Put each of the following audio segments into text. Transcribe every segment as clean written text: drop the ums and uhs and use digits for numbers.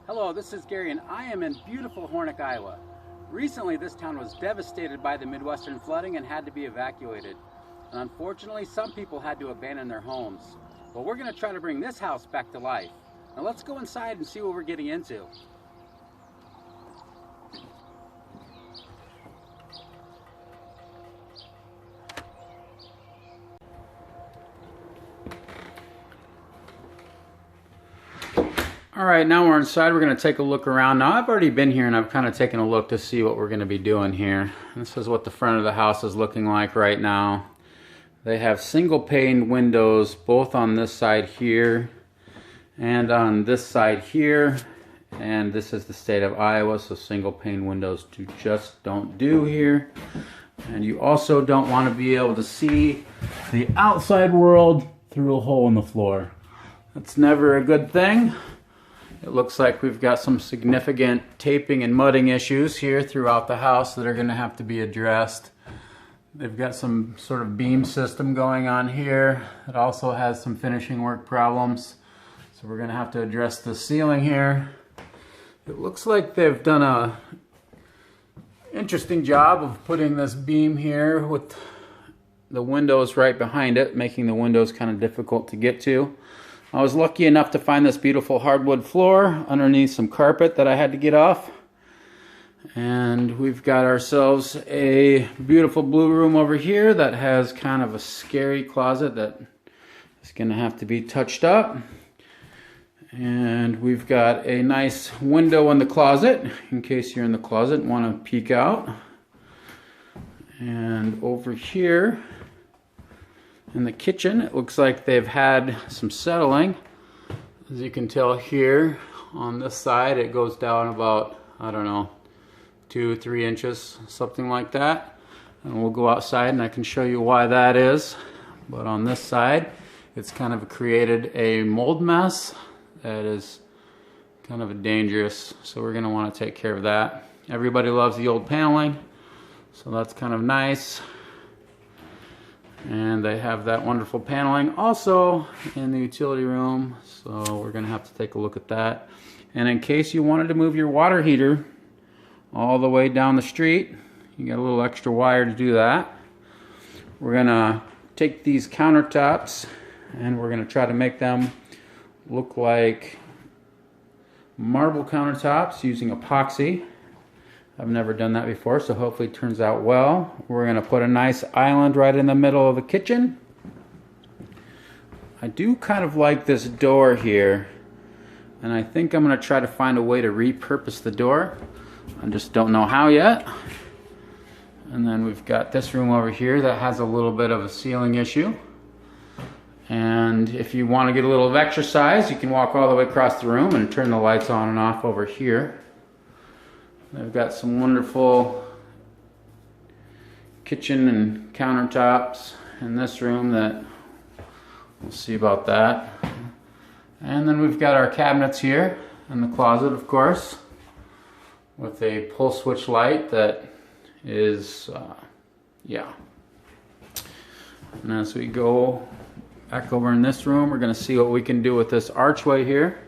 Hello, this is Gary and I am in beautiful Hornick, Iowa. Recently, this town was devastated by the Midwestern flooding and had to be evacuated. And unfortunately, some people had to abandon their homes. But we're going to try to bring this house back to life. Now let's go inside and see what we're getting into. Alright, now we're inside. We're going to take a look around. Now I've already been here and I've kind of taken a look to see what we're going to be doing here. This is what the front of the house is looking like right now. They have single pane windows both on this side here and on this side here. And this is the state of Iowa, so single pane windows just don't do here. And you also don't want to be able to see the outside world through a hole in the floor. That's never a good thing. It looks like we've got some significant taping and mudding issues here throughout the house that are going to have to be addressed. They've got some sort of beam system going on here. It also has some finishing work problems. So we're going to have to address the ceiling here. It looks like they've done a interesting job of putting this beam here with the windows right behind it, making the windows kind of difficult to get to. I was lucky enough to find this beautiful hardwood floor underneath some carpet that I had to get off. And we've got ourselves a beautiful blue room over here that has kind of a scary closet that is going to have to be touched up. And we've got a nice window in the closet in case you're in the closet and want to peek out. And over here in the kitchen, it looks like they've had some settling. As you can tell here on this side, it goes down about, I don't know, 2-3 inches, something like that. And we'll go outside and I can show you why that is. But on this side, it's kind of created a mold mess that is kind of dangerous. So we're going to want to take care of that. Everybody loves the old paneling, so that's kind of nice. And they have that wonderful paneling also in the utility room, so we're going to have to take a look at that. And in case you wanted to move your water heater all the way down the street, you got a little extra wire to do that. We're going to take these countertops and we're going to try to make them look like marble countertops using epoxy. I've never done that before, so hopefully it turns out well. We're going to put a nice island right in the middle of the kitchen. I do kind of like this door here, and I think I'm going to try to find a way to repurpose the door. I just don't know how yet. And then we've got this room over here that has a little bit of a ceiling issue. And if you want to get a little of exercise, you can walk all the way across the room and turn the lights on and off over here. They've got some wonderful kitchen and countertops in this room that we'll see about that. And then we've got our cabinets here in the closet, of course, with a pull switch light that is, yeah. And as we go back over in this room, we're going to see what we can do with this archway here.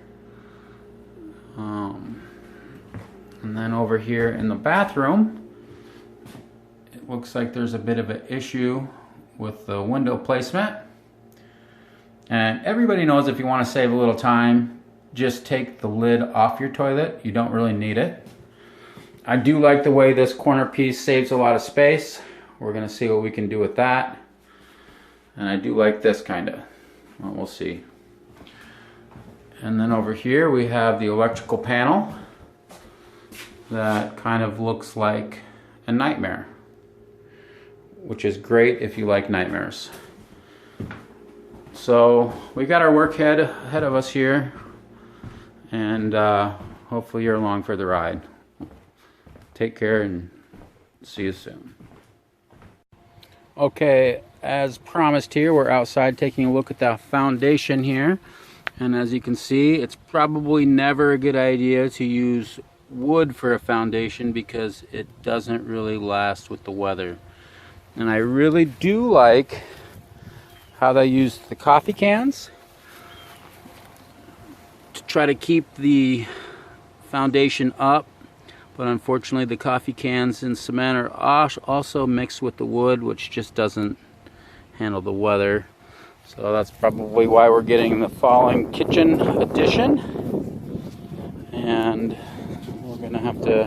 And then over here in the bathroom, it looks like there's a bit of an issue with the window placement. And everybody knows if you want to save a little time, just take the lid off your toilet. You don't really need it. I do like the way this corner piece saves a lot of space. We're going to see what we can do with that. And I do like this kind of. Well, we'll see. And then over here we have the electrical panel that kind of looks like a nightmare, which is great if you like nightmares. So we got our work ahead of us here, and hopefully you're along for the ride. Take care and see you soon. Okay, as promised here, we're outside taking a look at the foundation here. And as you can see, it's probably never a good idea to use wood for a foundation because it doesn't really last with the weather. And I really do like how they use the coffee cans to try to keep the foundation up, but unfortunately the coffee cans and cement are also mixed with the wood, which just doesn't handle the weather. So that's probably why we're getting the falling kitchen addition. And we're gonna have to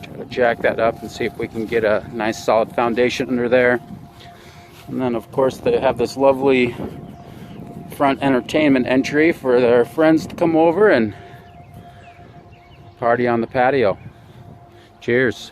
try to jack that up and see if we can get a nice solid foundation under there. And then of course they have this lovely front entertainment entry for their friends to come over and party on the patio. Cheers.